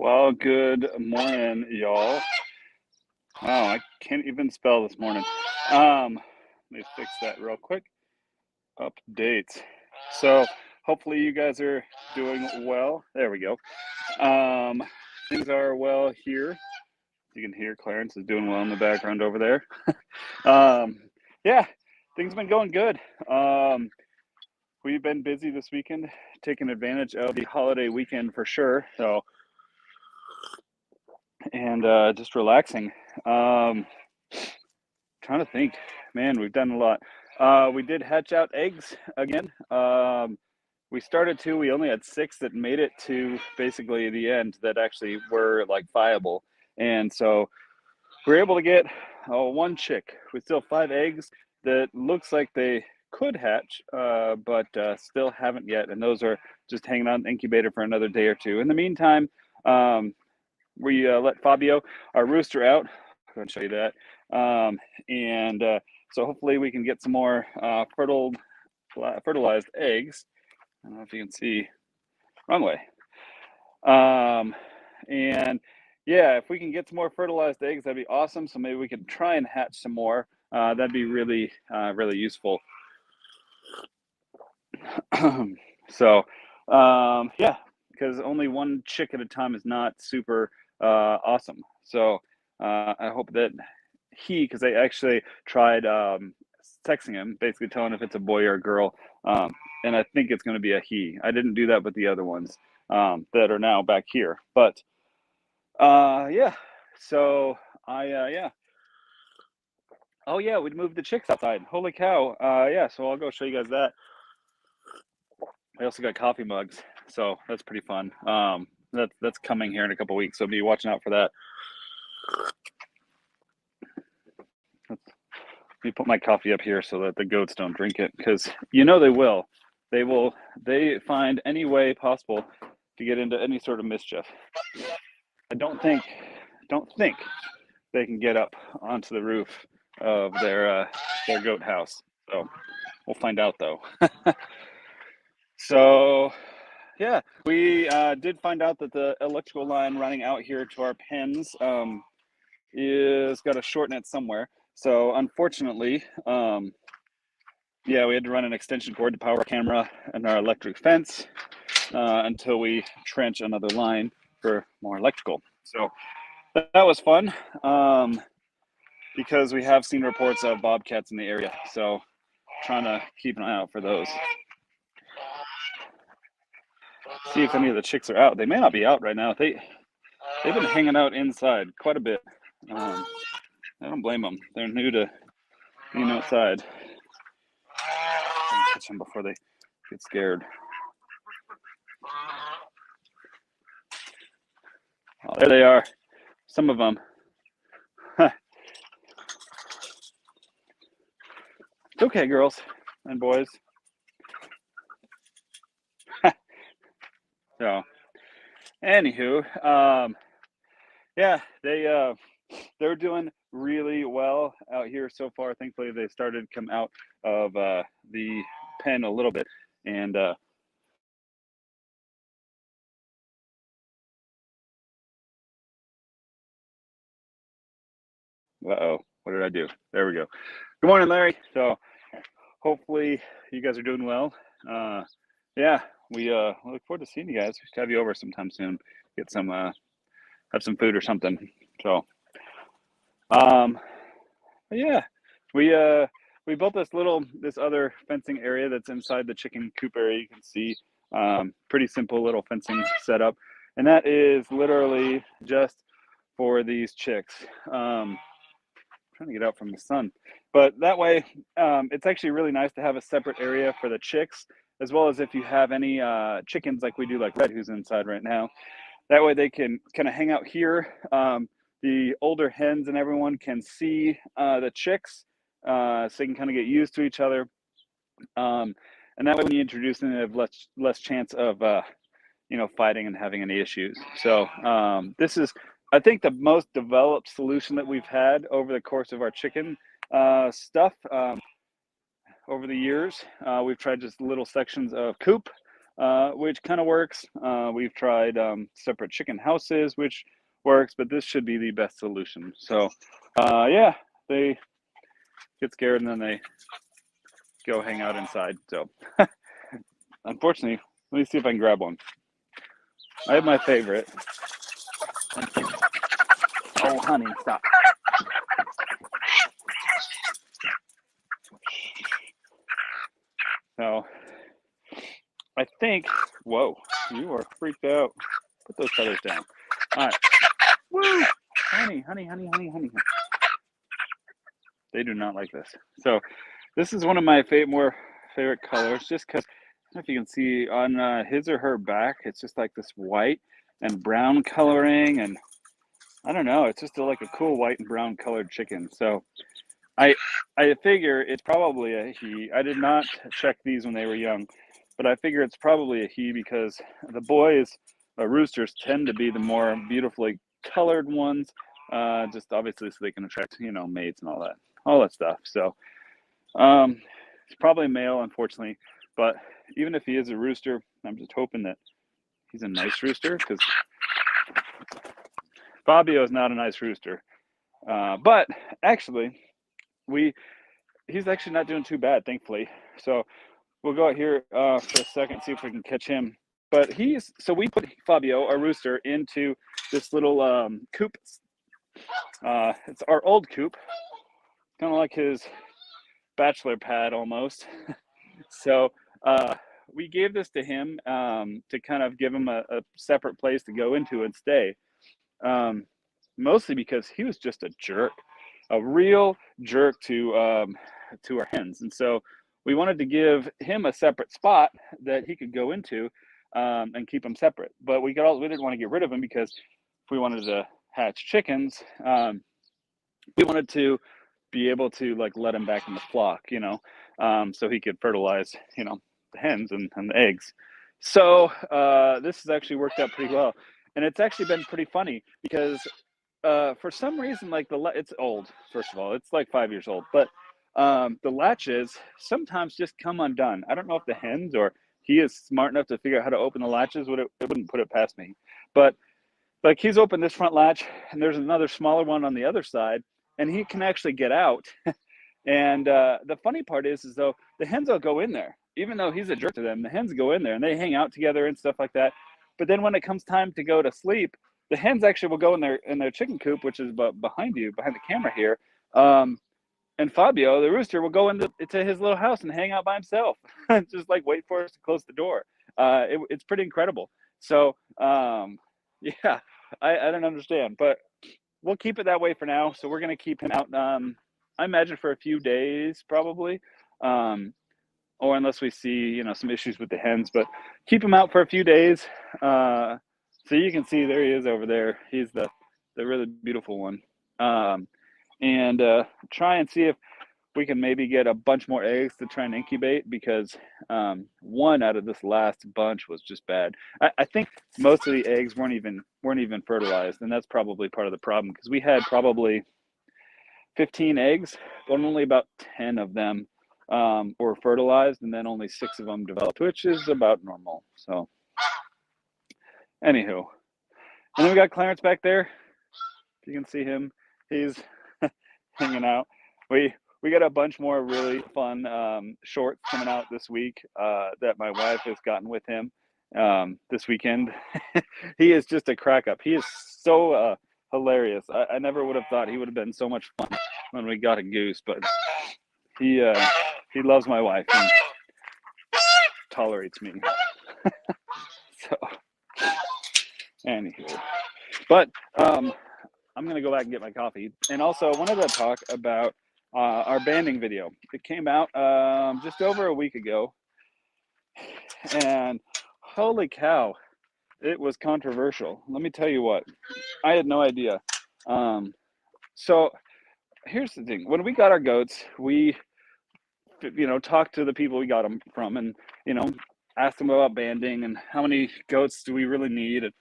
Well, good morning, y'all. Wow, I can't even spell this morning. Let me fix that real quick. Updates. So hopefully you guys are doing well. There we go. Um, things are well here. You can hear Clarence is doing well in the background over there. Yeah, things have been going good. We've been busy this weekend, taking advantage of the holiday weekend for sure. So, and just relaxing. Trying to think, man, we've done a lot. We did hatch out eggs again. We started two. We only had six that made it to basically the end that actually were like viable, and so we were able to get one chick. We still have five eggs that looks like they could hatch, but still haven't yet, and those are just hanging out in the incubator for another day or two. In the meantime, we let Fabio, our rooster, out. I'm going to show you that. And so hopefully we can get some more fertilized eggs. I don't know if you can see. Wrong way. And yeah, if we can get some more fertilized eggs, that'd be awesome. So maybe we could try and hatch some more. That'd be really, really useful. So, yeah, because only one chick at a time is not super awesome. So I hope that because I actually tried texting him, basically telling if it's a boy or a girl, and I think it's going to be a he. I didn't do that with the other ones that are now back here, but yeah. So yeah. Oh yeah, we moved the chicks outside. Holy cow! Yeah, so I'll go show you guys that. I also got coffee mugs, so that's pretty fun. That's coming here in a couple weeks, so be watching out for that. Let me put my coffee up here so that the goats don't drink it, because you know they will. They find any way possible to get into any sort of mischief. I don't think they can get up onto the roof of their goat house. So we'll find out though. So yeah, we did find out that the electrical line running out here to our pens is got to shorten it somewhere. So unfortunately, yeah, we had to run an extension cord to power our camera and our electric fence until we trench another line for more electrical. So that was fun because we have seen reports of bobcats in the area. So trying to keep an eye out for those. See if any of the chicks are out. They may not be out right now. They've been hanging out inside quite a bit. I don't blame them. They're new to being outside. Catch them before they get scared. Oh, there they are. Some of them. It's okay, girls and boys. So, anywho, yeah, they're doing really well out here so far. Thankfully, they started to come out of the pen a little bit, and uh-oh, what did I do? There we go. Good morning, Larry. So hopefully you guys are doing well. Yeah, we look forward to seeing you guys. We should have you over sometime soon. Get some have some food or something. So yeah, we built this other fencing area that's inside the chicken coop area. You can see pretty simple little fencing setup, and that is literally just for these chicks. Trying to get out from the sun, but that way it's actually really nice to have a separate area for the chicks, as well as if you have any chickens like we do, like Red, who's inside right now. That way they can kind of hang out here. The older hens and everyone can see the chicks, so they can kind of get used to each other, and that way when you introduce them, they have less chance of fighting and having any issues. So this is, I think, the most developed solution that we've had over the course of our chicken stuff over the years. We've tried just little sections of coop, which kind of works. We've tried separate chicken houses, which works, but this should be the best solution. So yeah, they get scared and then they go hang out inside. So unfortunately, let me see if I can grab one. I have my favorite. Oh, honey, stop. So I think, whoa, you are freaked out. Put those feathers down. All right. Woo! Honey, honey, honey, honey, honey. They do not like this. So this is one of my more favorite colors, just because, I don't know if you can see on his or her back, it's just like this white and brown coloring, and I don't know, it's just like a cool white and brown colored chicken. So I figure it's probably a he. I did not check these when they were young, but I figure it's probably a he because the boys, roosters, tend to be the more beautifully colored ones, just obviously so they can attract, mates and all that stuff. So it's probably a male, unfortunately, but even if he is a rooster, I'm just hoping that he's a nice rooster, because Fabio is not a nice rooster. But actually, he's actually not doing too bad, thankfully. So we'll go out here for a second, see if we can catch him. But so we put Fabio, our rooster, into this little coop. It's our old coop, kind of like his bachelor pad almost. So we gave this to him to kind of give him a separate place to go into and stay. Mostly because he was just a jerk, a real jerk to our hens, and so we wanted to give him a separate spot that he could go into and keep them separate. But we didn't want to get rid of him, because if we wanted to hatch chickens, we wanted to be able to let him back in the flock, so he could fertilize, the hens and the eggs. So this has actually worked out pretty well, and it's actually been pretty funny because for some reason, it's old. First of all, it's like 5 years old, but the latches sometimes just come undone. I don't know if the hens or he is smart enough to figure out how to open the latches. It wouldn't put it past me, but he's opened this front latch, and there's another smaller one on the other side, and he can actually get out. And the funny part is though, the hens will go in there, even though he's a jerk to them. The hens go in there and they hang out together and stuff like that. But then when it comes time to go to sleep, the hens actually will go in their chicken coop, which is behind the camera here. And Fabio, the rooster, will go into his little house and hang out by himself, just wait for us to close the door. It's pretty incredible. So yeah, I don't understand, but we'll keep it that way for now. So we're gonna keep him out. I imagine for a few days, probably, or unless we see some issues with the hens. But keep him out for a few days. So you can see there he is over there. He's the really beautiful one. And try and see if we can maybe get a bunch more eggs to try and incubate, because one out of this last bunch was just bad. I think most of the eggs weren't even fertilized, and that's probably part of the problem, because we had probably 15 eggs, but only about 10 of them were fertilized, and then only 6 of them developed, which is about normal. So anywho, and then we got Clarence back there. If you can see him, he's hanging out. We got a bunch more really fun shorts coming out this week that my wife has gotten with him this weekend. He is just a crack up. He is so hilarious. I never would have thought he would have been so much fun when we got a goose, but he loves my wife and tolerates me. So anywho, but I'm gonna go back and get my coffee, and also wanted to talk about our banding video. It came out just over a week ago, and holy cow, it was controversial. Let me tell you what, I had no idea. So here's the thing: when we got our goats, we talked to the people we got them from, and asked them about banding and how many goats do we really need, and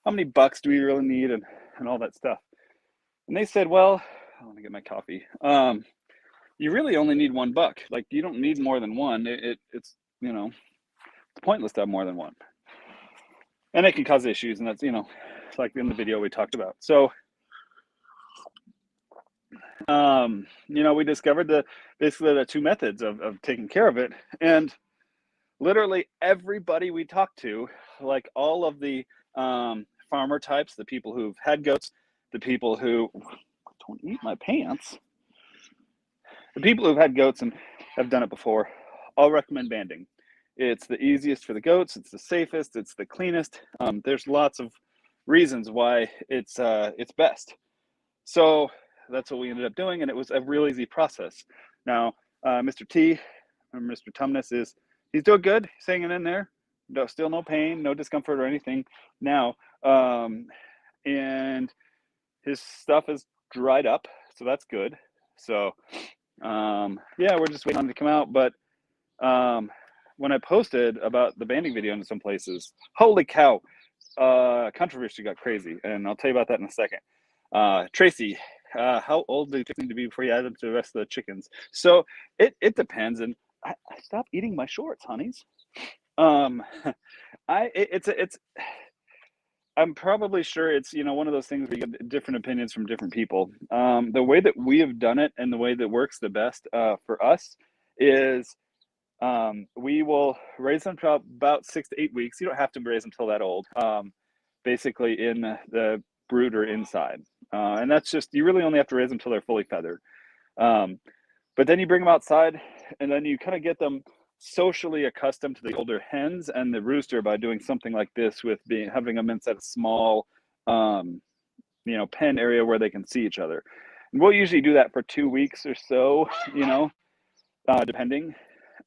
how many bucks do we really need, and all that stuff. And they said, well, I want to get my coffee. You really only need 1 buck. You don't need more than one. It's It's pointless to have more than one. And it can cause issues, and that's, you know, like in the video we talked about. So, you know, we discovered basically the two methods of taking care of it. And literally everybody we talked to, like all of the farmer types, the people who've had goats, the people who don't eat my pants, the people who've had goats and have done it before, all recommend banding. It's the easiest for the goats. It's the safest. It's the cleanest. There's lots of reasons why it's best. So that's what we ended up doing, and it was a real easy process. Now, Mr. T, or Mr. Tumnus, he's doing good. He's hanging in there. No, still no pain, no discomfort or anything now. And his stuff is dried up, so that's good. So, yeah, we're just waiting on it to come out. But when I posted about the banding video in some places, holy cow, controversy got crazy, and I'll tell you about that in a second. Tracy, how old do chickens need to be before you add them to the rest of the chickens? So it depends, and I stop eating my shorts, honeys. I'm probably sure it's, you know, one of those things where you get different opinions from different people. The way that we have done it and the way that works the best for us is we will raise them to about 6 to 8 weeks. You don't have to raise them till that old. Basically in the brood or inside. And that's just, you really only have to raise them till they're fully feathered. But then you bring them outside, and then you kind of get them socially accustomed to the older hens and the rooster by doing something like this, with having them inside a small, you know, pen area where they can see each other. And we'll usually do that for 2 weeks or so, you know, depending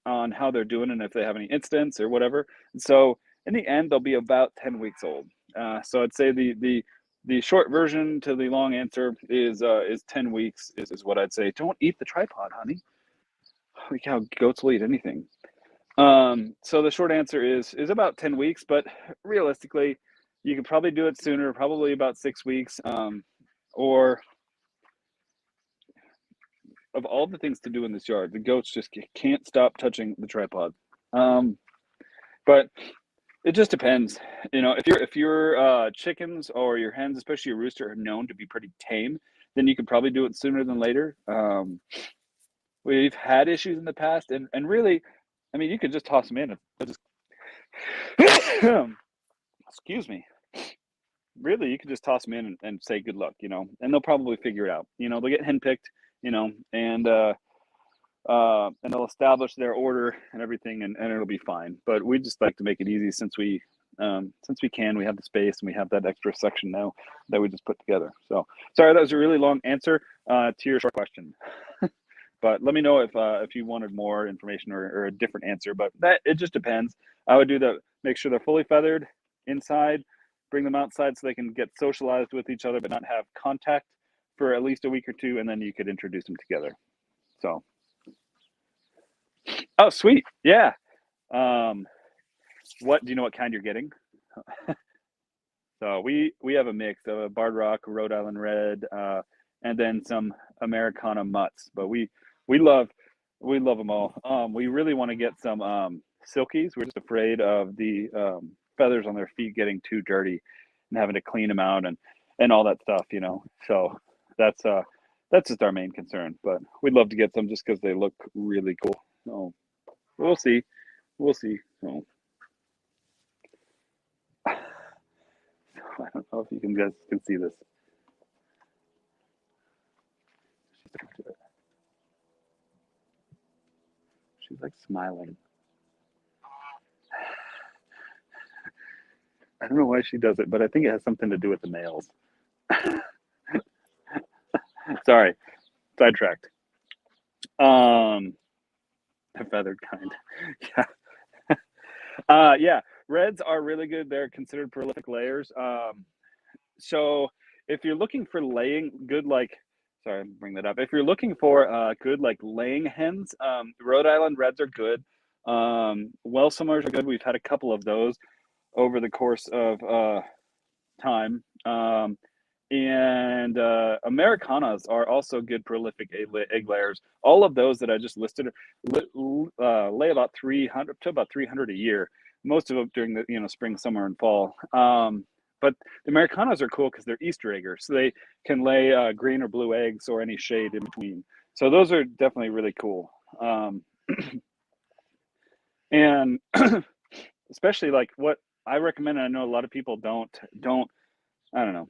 on how they're doing and if they have any incidents or whatever. And so in the end, they'll be about 10 weeks old. So I'd say the short version to the long answer is 10 weeks is what I'd say. Don't eat the tripod, honey. Holy cow, goats will eat anything. So the short answer is about 10 weeks, but realistically, you could probably do it sooner, probably about 6 weeks. Or of all the things to do in this yard, the goats just can't stop touching the tripod. But it just depends. You know, if your chickens or your hens, especially your rooster, are known to be pretty tame, then you could probably do it sooner than later. We've had issues in the past, and really, I mean, you could just toss them in and just excuse me. Really, you could just toss them in and say good luck, you know, and they'll probably figure it out. You know, they'll get henpicked, you know, and they'll establish their order and everything, and it'll be fine. But we just like to make it easy since we can. We have the space and we have that extra section now that we just put together. So sorry, that was a really long answer to your short question. But let me know if you wanted more information or a different answer. But it just depends. I would do make sure they're fully feathered inside, bring them outside so they can get socialized with each other but not have contact for at least a week or two, and then you could introduce them together. So, oh, sweet, yeah. What do you know? What kind you're getting? So we have a mix of a Barred Rock, Rhode Island Red, and then some Americana mutts. But we love them all. We really want to get some silkies. We're just afraid of the feathers on their feet getting too dirty and having to clean them out and all that stuff, you know. So that's just our main concern. But we'd love to get some just because they look really cool. So we'll see. So, I don't know if you guys can see this. She's like smiling. I don't know why she does it, but I think it has something to do with the males. Sorry, sidetracked. The feathered kind. Yeah. Yeah, reds are really good. They're considered prolific layers. So if you're looking for laying good, like, sorry, bring that up. If you're looking for good, like, laying hens, Rhode Island Reds are good. Welsummers are good. We've had a couple of those over the course of time. And Americanas are also good prolific egg layers. All of those that I just listed lay about 300 to about 300 a year. most of them during the spring, summer, and fall. But the Americanos are cool because they're Easter eggers, so they can lay green or blue eggs or any shade in between. So those are definitely really cool. And especially like what I recommend, and I know a lot of people don't, I don't know,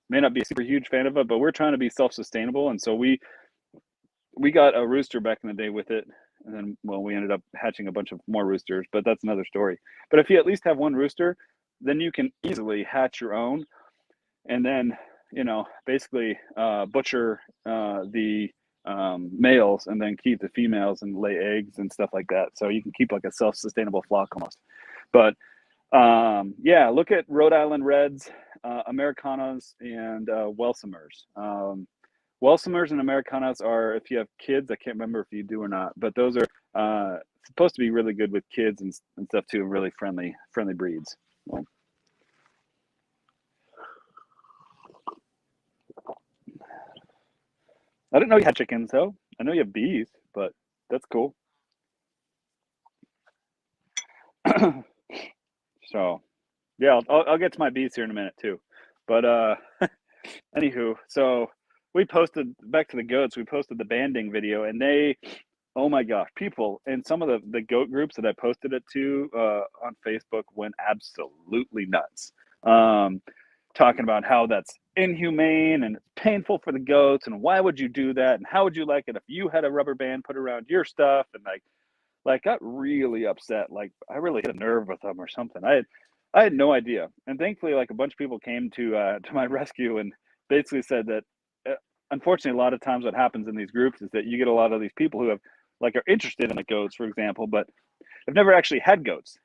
may not be a super huge fan of it, but we're trying to be self-sustainable. And so we got a rooster back in the day with it. And then, well, we ended up hatching a bunch of more roosters, but that's another story. But if you at least have one rooster, then you can easily hatch your own and then, basically butcher the males and then keep the females and lay eggs and stuff like that. So you can keep like a self-sustainable flock almost. But yeah, look at Rhode Island Reds, Americanas, and Welsimers. Welsimers and Americanas are, if you have kids, I can't remember if you do or not, but those are supposed to be really good with kids and stuff too, really friendly breeds. Well, I didn't know you had chickens though. I know you have bees, but that's cool. So yeah, I'll get to my bees here in a minute too. But anywho, so we posted back to the goats. We posted the banding video, and they, oh my gosh, people in some of the goat groups that I posted it to on Facebook went absolutely nuts, talking about how that's inhumane and it's painful for the goats, and why would you do that, and how would you like it if you had a rubber band put around your stuff, and like got really upset. Like I really hit a nerve with them or something. I had no idea, and thankfully, like a bunch of people came to my rescue and basically said that unfortunately, a lot of times what happens in these groups is that you get a lot of these people who have like are interested in the goats, for example, but have never actually had goats,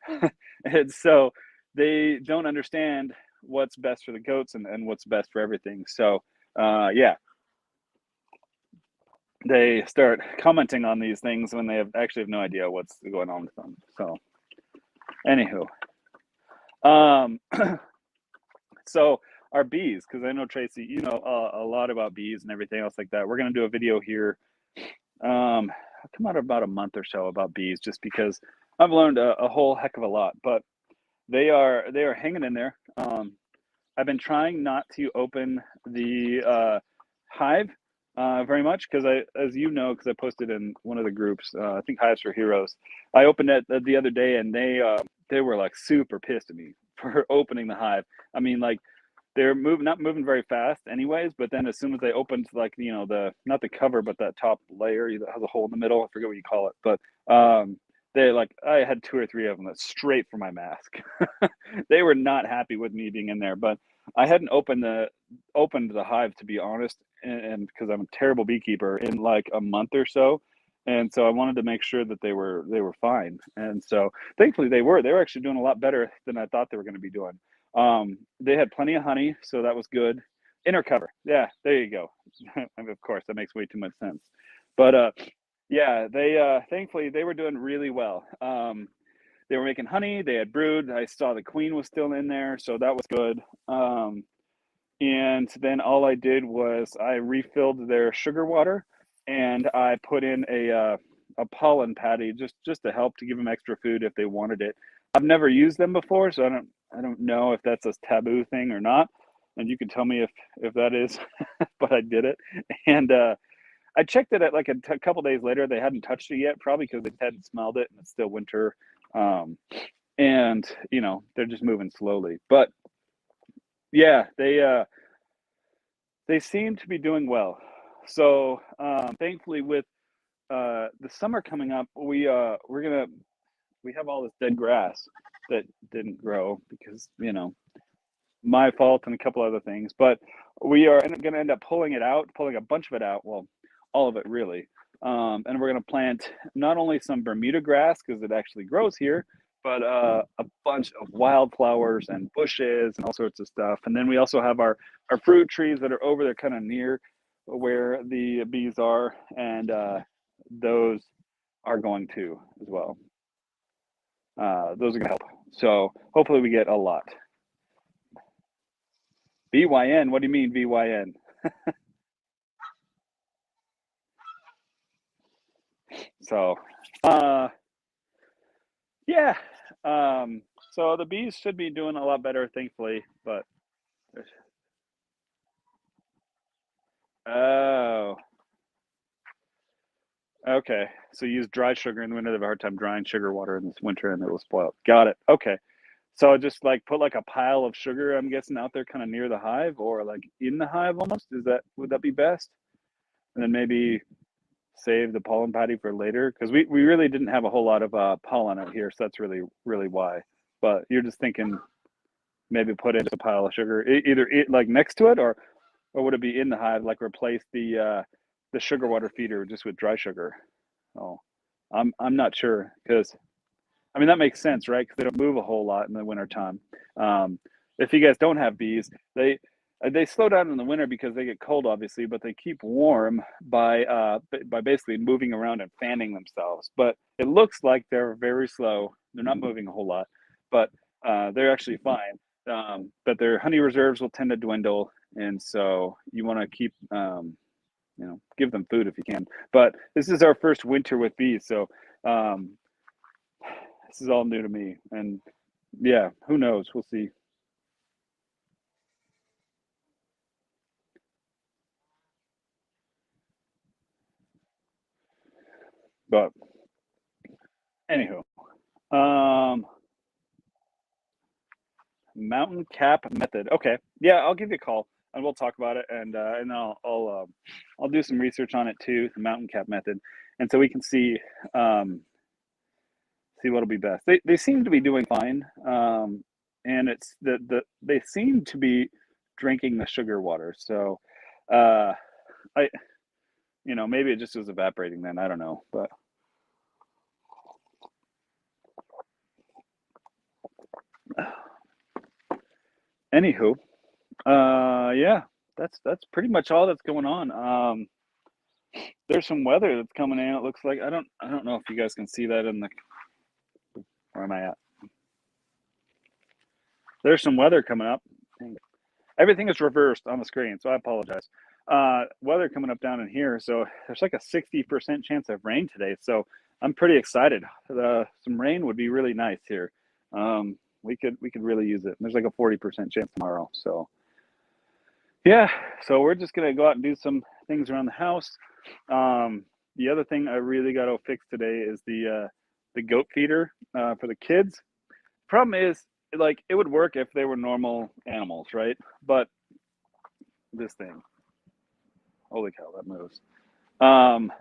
and so they don't understand what's best for the goats and what's best for everything. So yeah, they start commenting on these things when they actually have no idea what's going on with them. So anywho, um so our bees, because I know Tracy, you know a lot about bees and everything else like that. We're going to do a video here come out about a month or so about bees, just because I've learned a whole heck of a lot. But they are hanging in there. I've been trying not to open the hive very much because as you know, because I posted in one of the groups, I think Hives for Heroes. I opened it the other day, and they were like super pissed at me for opening the hive. I mean, like they're not moving very fast, anyways. But then as soon as they opened, like the not the cover, but that top layer that has a hole in the middle, I forget what you call it, but they like I had two or three of them that's straight for my mask. They were not happy with me being in there, but I hadn't opened the hive, to be honest, and because I'm a terrible beekeeper, in like a month or so, and so I wanted to make sure that they were fine, and so thankfully they were actually doing a lot better than I thought they were going to be doing. They had plenty of honey, so that was good. Inner cover, yeah, there you go. Of course, that makes way too much sense, but yeah, they thankfully they were doing really well. They were making honey. They had brood. I saw the queen was still in there, so that was good. And then all I did was I refilled their sugar water, and I put in a pollen patty just to help to give them extra food if they wanted it. I've never used them before, so I don't know if that's a taboo thing or not. And you can tell me if that is, but I did it. And I checked it at like a couple days later. They hadn't touched it yet, probably because they hadn't smelled it, and it's still winter. Um, and they're just moving slowly. But yeah, they seem to be doing well. So thankfully, with the summer coming up, we have all this dead grass that didn't grow because my fault and a couple other things. But we are going to end up pulling a bunch of it out. Well, all of it really. And we're going to plant not only some Bermuda grass because it actually grows here, but a bunch of wildflowers and bushes and all sorts of stuff. And then we also have our fruit trees that are over there kind of near where the bees are. And those are going to as well. Those are going to help. So hopefully we get a lot. VYN? What do you mean VYN? So, yeah. So the bees should be doing a lot better, thankfully. But oh, okay. So use dry sugar in the winter. They have a hard time drying sugar water in this winter, and it will spoil. Got it. Okay. So just like put like a pile of sugar, I'm guessing, out there, kind of near the hive, or like in the hive almost. Would that be best? And then maybe save the pollen patty for later, because we really didn't have a whole lot of pollen out here, so that's really why. But you're just thinking maybe put in a pile of sugar, either like next to it, or would it be in the hive, like replace the sugar water feeder just with dry sugar? Oh, I'm not sure, because I mean that makes sense, right? Because they don't move a whole lot in the wintertime. If you guys don't have bees, they slow down in the winter because they get cold, obviously, but they keep warm by basically moving around and fanning themselves. But it looks like they're very slow. They're not moving a whole lot, but they're actually fine. But their honey reserves will tend to dwindle, and so you want to keep give them food if you can. But this is our first winter with bees, so um, this is all new to me, and yeah, who knows? We'll see. But anywho, um, mountain cap method. Okay, yeah, I'll give you a call and we'll talk about it, and I'll do some research on it too, the mountain cap method, and so we can um, see what'll be best. They seem to be doing fine, and it's they seem to be drinking the sugar water. So, uh, I maybe it just was evaporating then. I don't know, but anywho, yeah, that's pretty much all that's going on. There's some weather that's coming in. It looks like I don't know if you guys can see that in the where am I at? There's some weather coming up. Everything is reversed on the screen, so I apologize. Weather coming up down in here, so there's like a 60% chance of rain today. So I'm pretty excited. Some rain would be really nice here. We could really use it. There's like a 40% chance tomorrow. So yeah, so we're just gonna go out and do some things around the house. The other thing I really got to fix today is the goat feeder for the kids. Problem is, like, it would work if they were normal animals, right? But this thing, holy cow, that moves. Um,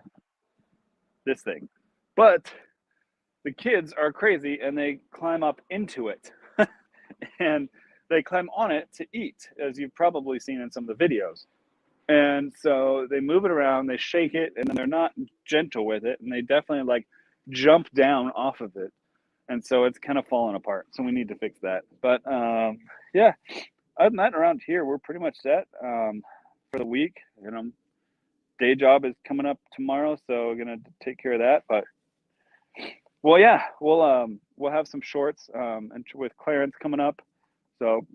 this thing, but the kids are crazy and they climb up into it, and they climb on it to eat, as you've probably seen in some of the videos. And so they move it around, they shake it, and then they're not gentle with it, and they definitely like jump down off of it, and so it's kind of falling apart. So we need to fix that. But yeah, other than that, around here we're pretty much set for the week. Day job is coming up tomorrow, so we're gonna take care of that. But well, yeah, we'll have some shorts and with Clarence coming up. So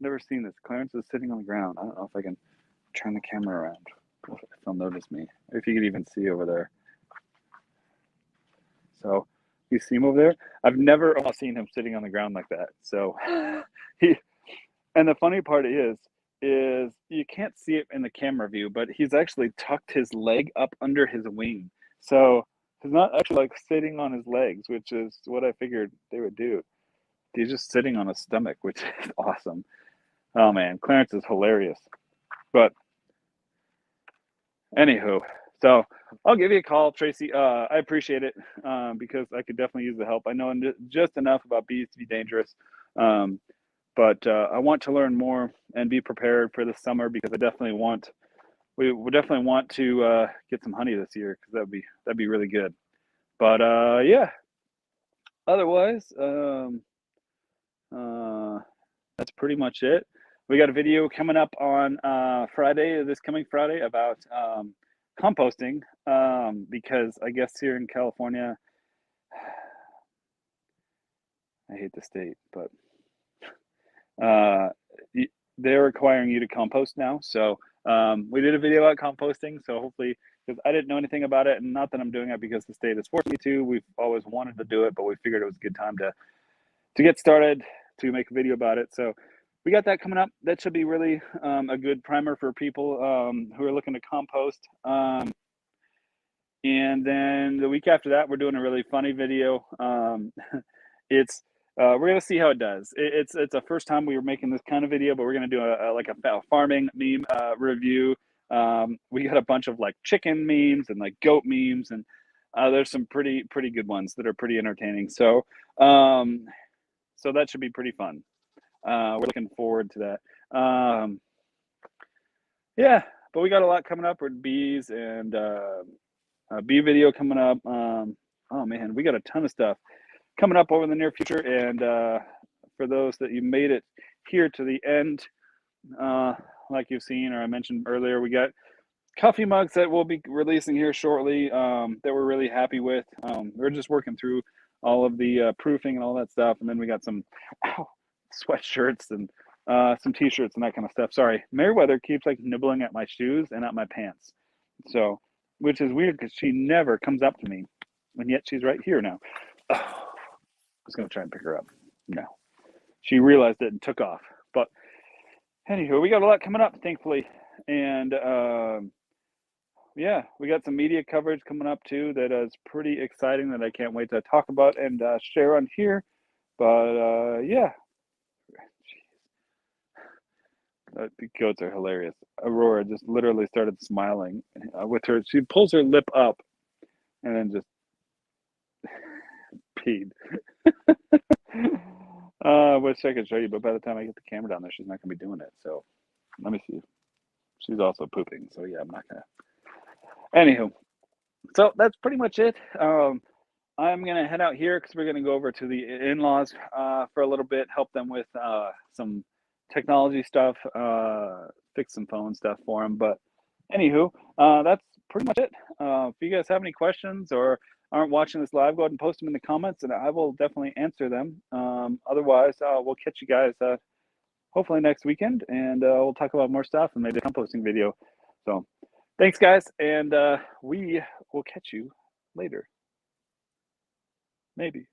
never seen this. Clarence is sitting on the ground. I don't know if I can turn the camera around if they'll notice me, if you can even see over there. So you see him over there? I've never seen him sitting on the ground like that. So he, and the funny part is you can't see it in the camera view, but he's actually tucked his leg up under his wing. So he's not actually like sitting on his legs, which is what I figured they would do. He's just sitting on his stomach, which is awesome. Oh man, Clarence is hilarious. But anywho, so I'll give you a call, Tracy. I appreciate it because I could definitely use the help. I know just enough about bees to be dangerous, but I want to learn more and be prepared for the summer, because we definitely want to get some honey this year, because that'd be really good. But yeah, otherwise, uh, that's pretty much it. We got a video coming up on this coming Friday, about composting, because I guess here in California, I hate the state, but uh, they're requiring you to compost now. So we did a video about composting. So hopefully, because I didn't know anything about it, and not that I'm doing it because the state is forcing me to. We've always wanted to do it, but we figured it was a good time to get started to make a video about it. So we got that coming up. That should be really a good primer for people who are looking to compost. And then the week after that, we're doing a really funny video. It's we're gonna see how it does. It's a first time we were making this kind of video, but we're gonna do a farming meme review. We got a bunch of like chicken memes and like goat memes, and there's some pretty good ones that are pretty entertaining. So so that should be pretty fun. We're looking forward to that. Yeah, but we got a lot coming up with bees and a bee video coming up. Oh man, we got a ton of stuff coming up over the near future. And for those that you made it here to the end, like you've seen or I mentioned earlier, we got coffee mugs that we'll be releasing here shortly that we're really happy with. We're just working through all of the proofing and all that stuff. And then we got some sweatshirts and some t-shirts and that kind of stuff. Sorry, Meriwether keeps like nibbling at my shoes and at my pants. So, which is weird because she never comes up to me. And yet she's right here now. Oh, I was going to try and pick her up. No. She realized it and took off. But anywho, we got a lot coming up, thankfully. And yeah, we got some media coverage coming up too that is pretty exciting that I can't wait to talk about and share on here. But yeah. The goats are hilarious. Aurora just literally started smiling with her. She pulls her lip up and then just peed. I wish I could show you, but by the time I get the camera down there, she's not going to be doing it. So let me see. She's also pooping. So yeah, I'm not going to. Anywho, so that's pretty much it. I'm going to head out here because we're going to go over to the in-laws for a little bit, help them with some technology stuff, fix some phone stuff for them. But anywho, that's pretty much it. If you guys have any questions or aren't watching this live, go ahead and post them in the comments and I will definitely answer them. Otherwise, we'll catch you guys hopefully next weekend and we'll talk about more stuff and maybe a composting video. So thanks guys, and we will catch you later. Maybe.